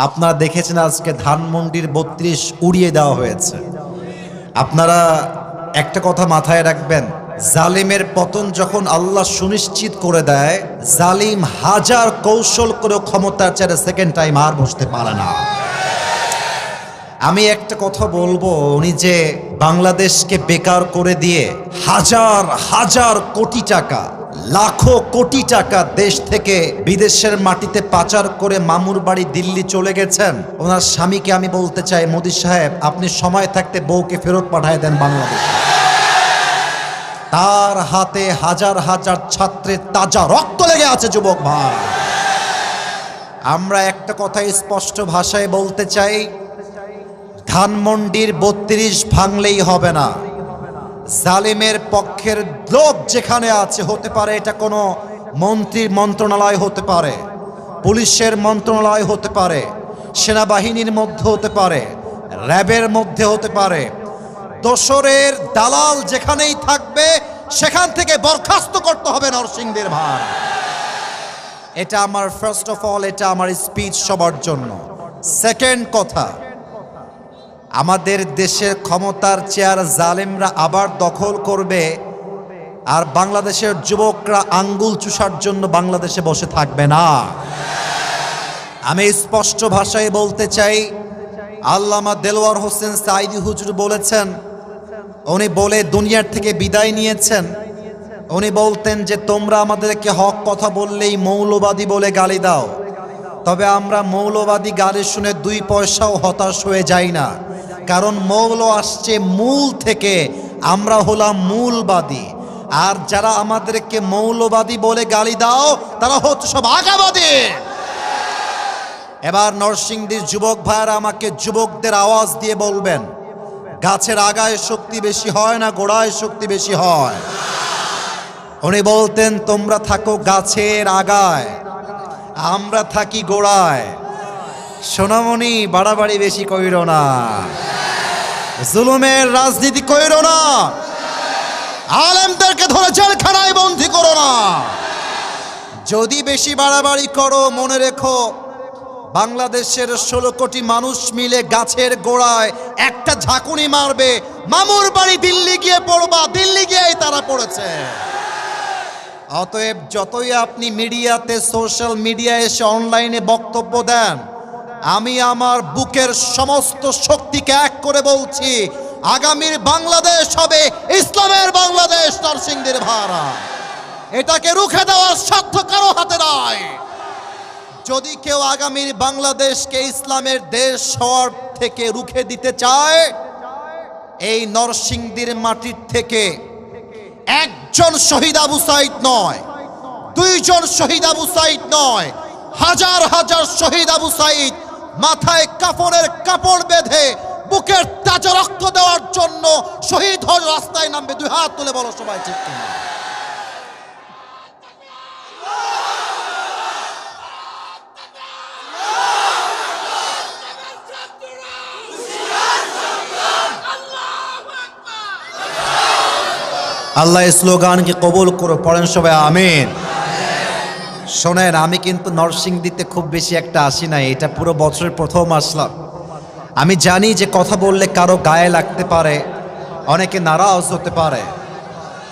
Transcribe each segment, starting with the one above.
আপনারা দেখেছেন আজকে ধানমন্ডির ৩২ উড়িয়ে দেওয়া হয়েছে। আপনারা একটা কথা মাথায় রাখবেন, জালিমের পতন যখন আল্লাহ সুনিশ্চিত করে দেয়, জালিম হাজার কৌশল করে ক্ষমতার চেয়ারে সেকেন্ড টাইম আর বসতে পারে না। আমি একটা কথা বলবো, উনি যে বাংলাদেশকে বেকার করে দিয়ে হাজার হাজার কোটি টাকা, লাখো কোটি টাকা দেশ থেকে বিদেশের মাটিতে পাচার করে মামুর বাড়ি দিল্লি চলে গেছেন, ওনার স্বামীকে আমি বলতে চাই, মোদি সাহেব আপনি সময় থাকতে বউকে ফেরত পাঠায় দেন বাংলাদেশে। তার হাতে হাজার হাজার ছাত্রের তাজা রক্ত লেগে আছে যুবক ভাই। আমরা একটা কথা স্পষ্ট ভাষায় বলতে চাই, ধানমন্ডির ৩২ ভাঙলেই হবে না। জালিমের পক্ষের লোক যেখানে আছে, হতে পারে এটা কোনো মন্ত্রীর মন্ত্রণালয় হতে পারে, পুলিশের মন্ত্রণালয় হতে পারে, সেনাবাহিনীর মধ্যে হতে পারে, র্যাবের মধ্যে হতে পারে, দোসরের দালাল যেখানেই থাকবে সেখান থেকে বরখাস্ত করতে হবে নরসিংদীর ভাই। এটা আমার ফার্স্ট অফ অল, এটা আমার স্পিচ সবার জন্য। সেকেন্ড কথা, আমাদের দেশের ক্ষমতার চেয়ার জালেমরা আবার দখল করবে, আর বাংলাদেশের যুবকরা আঙ্গুল চুষার জন্য বাংলাদেশে বসে থাকবে না। আমি স্পষ্ট ভাষায় বলতে চাই, আল্লামা দেলোয়ার হোসেন সাঈদী হুজুর বলেছেন, উনি বলে দুনিয়ার থেকে বিদায় নিয়েছেন, উনি বলতেন যে তোমরা আমাদেরকে হক কথা বললেই মৌলবাদী বলে গালি দাও, তবে আমরা মৌলবাদী গালি শুনে 2 পয়সাও হতাশ হয়ে যাই না, কারণ মৌল আসছে মূল থেকে, আমরা হলাম মূলবাদী। আর যারা আমাদেরকে মৌলবাদী বলে গালি দাও তারা হচ্ছে সব আগাবাদী। এবার নরসিংদীর যুবক ভাইরা আমাকে যুবকদের আওয়াজ দিয়ে বলবেন, গাছের আগায় শক্তি বেশি হয় না গোড়ায় শক্তি বেশি হয়? উনি বলতেন তোমরা থাকো গাছের আগায়, আমরা থাকি গোড়ায়। সোনামণি বাড়াবাড়ি বেশি কইরো না, জুলুমের রাজনীতি কইরো না, আলেমদেরকে ধরে জেলখানায় বন্দী করো না। যদি বেশি বাড়াবাড়ি করো, মনে রেখো বাংলাদেশের 16 কোটি মানুষ মিলে গাছের গোড়ায় একটা ঝাঁকুনি মারবে, মামুর বাড়ি দিল্লি গিয়ে পড়বা, দিল্লি গিয়েই তারা পড়েছে। অতএব যতই আপনি মিডিয়াতে, সোশ্যাল মিডিয়ায় এসে অনলাইনে বক্তব্য দেন, আমি আমার বুকের সমস্ত শক্তিকে এক করে বলছি, আগামীর বাংলাদেশ হবে ইসলামের বাংলাদেশ নরসিংদীর ভাড়া। এটাকে রুখে দেওয়ার সাধ্য কারো হাতে নাই। যদি কেউ আগামীর বাংলাদেশকে ইসলামের দেশ হওয়ার থেকে রুখে দিতে চায়, এই নরসিংদীর মাটির থেকে একজন শহীদ আবু সাঈদ নয়, 2 জন শহীদ আবু সাঈদ নয়, হাজার হাজার শহীদ আবু সাঈদ মাথায় কাফনের কাপড় বেঁধে বুকের তাজা রক্ত দেওয়ার জন্য শহীদ হয়ে রাস্তায় নামবে। 2 হাত তুলে বলো সবাই ঠিক কিনা? আল্লাহ এই স্লোগানকে কবুল করো, পড়েন সবাই আমিন। শোনেন, আমি কিন্তু নরসিংদীতে খুব বেশি একটা আসি নাই, এটা পুরো বছরের প্রথম আসলাম। আমি জানি যে কথা বললে কারো গায়ে লাগতে পারে, অনেকে নারাজ হতে পারে,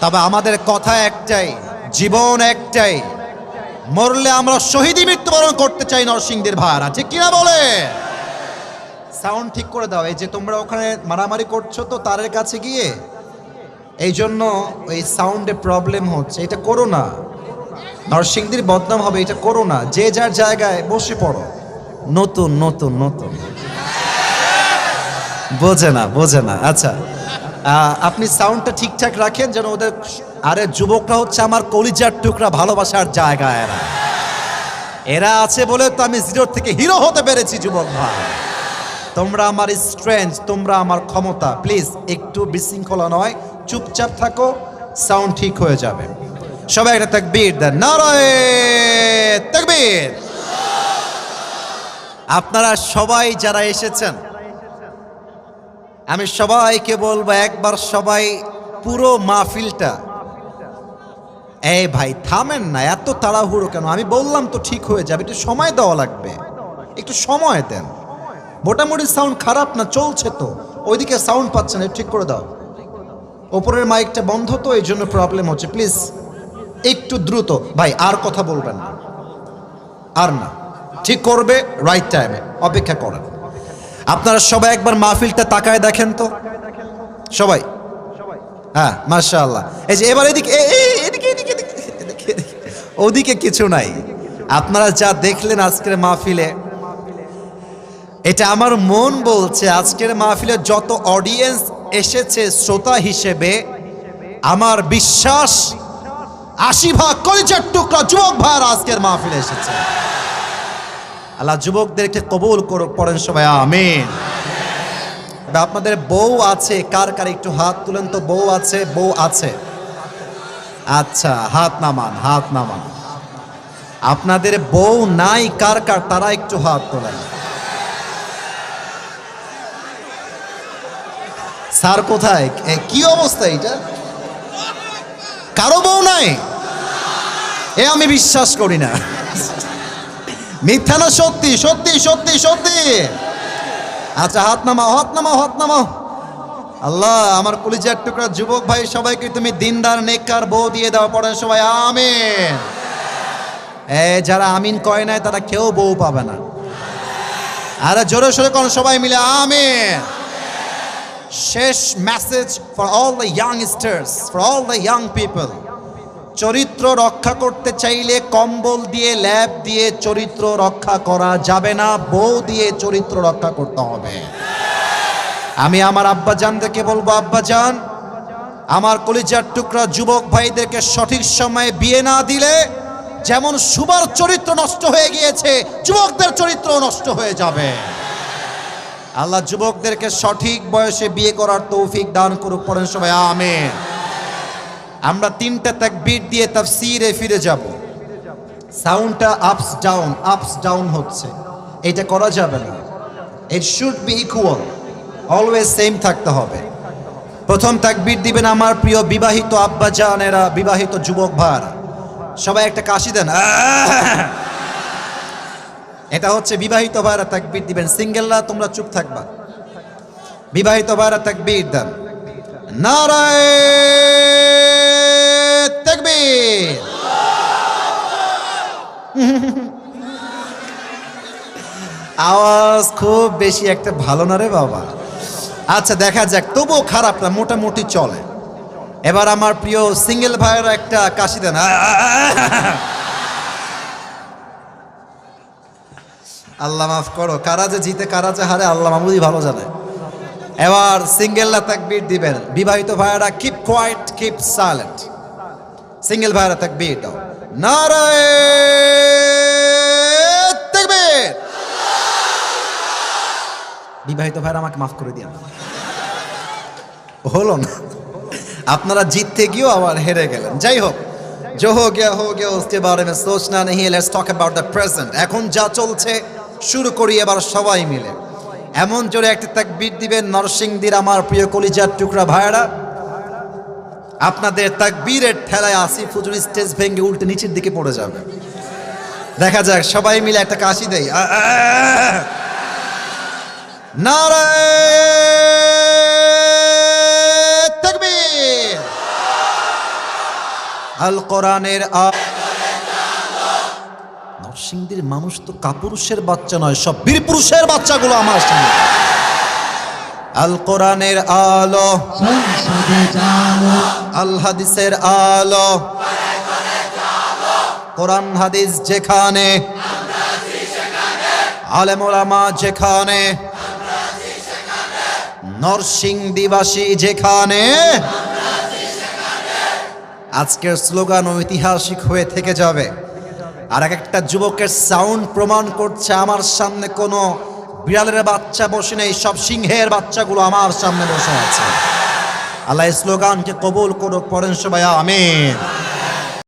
তবে আমাদের কথা একটাই, জীবন একটাই, মরলে আমরা শহীদই মৃত্যুবরণ করতে চাই নরসিংদীর ভাড়া, ঠিক কিনা বলে? সাউন্ড ঠিক করে দাও। এই যে তোমরা ওখানে মারামারি করছো তো তারের কাছে গিয়ে, এই জন্য ওই সাউন্ডে প্রবলেম হচ্ছে, এটা করো না, নরসিংদীর বদনাম হবে, এটা করো না। যে যার জায়গায় বসে পড়ো। নতুন নতুন নতুন বোঝে না। আচ্ছা, আপনি সাউন্ডটা ঠিকঠাক রাখেন যেন ওদের, আরে যুবকরা হচ্ছে আমার কলিজার টুকরা, ভালোবাসার জায়গা। এরা আছে বলে তো আমি 0 থেকে হিরো হতে পেরেছি। যুবক ভাই, তোমরা আমার স্ট্রেংথ, তোমরা আমার ক্ষমতা। প্লিজ একটু বিশৃঙ্খলা নয়, চুপচাপ থাকো, সাউন্ড ঠিক হয়ে যাবে। সবাই একটা তাকবীর দেন, নারায়ে তাকবীর। আপনারা সবাই যারা এসেছেন, আমি সবাইকে বলবো একবার সবাই পুরো মাহফিলটা, এই ভাই থামেন না, এত তাড়াহুড়ো কেন? আমি বললাম তো ঠিক হয়ে যাবে, একটু সময় দেওয়া লাগবে। একটু সময় দেন। মোটামুটি সাউন্ড খারাপ না, চলছে তো, ওইদিকে সাউন্ড পাচ্ছেন, ঠিক করে দাও। ওপরের মাইকটা বন্ধ তো, এই জন্য প্রবলেম হচ্ছে। প্লিজ একটু দ্রুত ভাই, আর কথা বলবেন না, আর না, ঠিক করবে রাইট টাইমে, অপেক্ষা করেন। আপনারা সবাই একবার মাহফিলটা তাকায় দেখেন তো সবাই। হ্যাঁ মাশাআল্লাহ। এই যে এবার এদিকে এদিকে এদিকে এদিকে, ওদিকে কিছু নাই। আপনারা যা দেখলেন আজকের মাহফিলে, এটা আমার মন বলছে আজকের মাহফিলে যত অডিয়েন্স এসেছে শ্রোতা হিসেবে, আমার বিশ্বাস 80% কলিজার টুকরা যুবক ভাইরা আজকের মাহফিলে এসেছে। আল্লাহ যুবকদেরকে কবুল করুক, পড়েন সবাই আমিন। আপনাদের বউ আছে কার কার একটু হাত তুলেন তো। বউ আছে, বউ আছে, আচ্ছা হাত নামান, হাত নামান। আপনাদের বউ নাই কার কার, তারা একটু হাত তোলেন। স্যার কোথায়, কি অবস্থা এটা? কারো বউ নাই? এ আমি বিশ্বাস করি না। মিথ্যা না সত্যি? সত্যি সত্যি সত্যি। আচ্ছা হাত নামাও, হাত নামাও, হাত নামাও। আল্লাহ আমার কলিজার টুকরা যুবক ভাই সবাইকে তুমি দিনদার নেককার বউ দিয়ে দাও, পড়েন সবাই আমিন। যারা আমিন কয় নাই তারা কেউ বউ পাবে না। আরে জোরে সোরে কোন সবাই মিলে আমিন। শেষ message for all the youngsters, for all the young people. চরিত্র রক্ষা করতে চাইলে কম্বল দিয়ে, ল্যাপ দিয়ে চরিত্র রক্ষা করা যাবে না, বউ দিয়ে চরিত্র রক্ষা করতে হবে। আমি আমার আব্বাজানদেরকে বলবো, আব্বাজান আমার কলিজার টুকরা যুবক ভাইদেরকে সঠিক সময়ে বিয়ে না দিলে যেমন সুবার চরিত্র নষ্ট হয়ে গিয়েছে, যুবকদের চরিত্র নষ্ট হয়ে যাবে। আল্লাহ যুবকদেরকে সঠিক বয়সে বিয়ে করার তৌফিক দান করুক, পড়েন সবাই আমিন। আমরা 3টা তাকবীর দিয়ে তাফসীরে ফিরে যাব। সাউন্ডটা আপস ডাউন হচ্ছে, এটা করা যাবে না। It should be equal, always same থাকতে হবে। প্রথম তাকবীর দিবেন আমার প্রিয় বিবাহিত আব্বাজানেরা, বিবাহিত যুবক ভাইরা, সবাই একটা কাশি দেন। এটা হচ্ছে বিবাহিত ভাইরা তাকবীর দিবেন, সিঙ্গেলরা তোমরা চুপ থাকবা। বিবাহিত ভাইরা তাকবীর দেন। নারায়ে তাকবীর। আওয়াজ খুব বেশি একটা ভালো না রে বাবা। আচ্ছা দেখা যাক, তবুও খারাপ না, মোটামুটি চলে। এবার আমার প্রিয় সিঙ্গেল ভাইয়েরা একটা কাশি দেন। আল্লাহ মাফ করো, কারা যে জিতে কারা যে হারে আল্লাহ মামুদি ভালো জানে। এবার সিঙ্গেলরা তাকবীর দিবেন। বিবাহিত ভাইয়েরা keep quiet, keep silent. Single ভাইয়েরা তাকবীর দাও। নারায়ে তাকবীর। বিবাহিত ভাইয়েরা আমাকে মাফ করে দিন, হলো না। আপনারা জিততে গিয়েও আবার হেরে গেলেন। যাই হোক, जो हो गया उसके बारे में सोचना नहीं है, let's talk about the present. এখন যা চলছে শুরু করি এবার সবাই মিলে। এমন জোরে একটা তাকবীর দিবেন নরসিংদীর আমার প্রিয় কলিজার টুকরা ভাইরা। আপনাদের তাকবীরের ঠেলায় আসিফ হুজুর স্টেজ ভেঙে উল্টে নিচের দিকে পড়ে যাবে। দেখা যাক, সবাই মিলে একটা কাশি দেই। নারায়ে তাকবীর। আল কোরআনের নরসিংদীর মানুষ তো কাপুরুষের বাচ্চা নয়, সব বীর পুরুষের বাচ্চাগুলো আমার সামনে। আল কোরআনের আলো, আল হাদিসের আলো, কোরআন হাদিস যেখানে, আলেম ওলামা যেখানে, নরসিংদীবাসী যেখানে। আজকের স্লোগান ঐতিহাসিক হয়ে থেকে যাবে। আর একটা যুবকের সাউন্ড প্রমাণ করছে আমার সামনে কোনো বিড়ালের বাচ্চা বসে নেই, সব সিংহের বাচ্চাগুলো আমার সামনে বসে আছে। আল্লাহ স্লোগানকে কবুল করুক, পড়েন সবাই আমিন।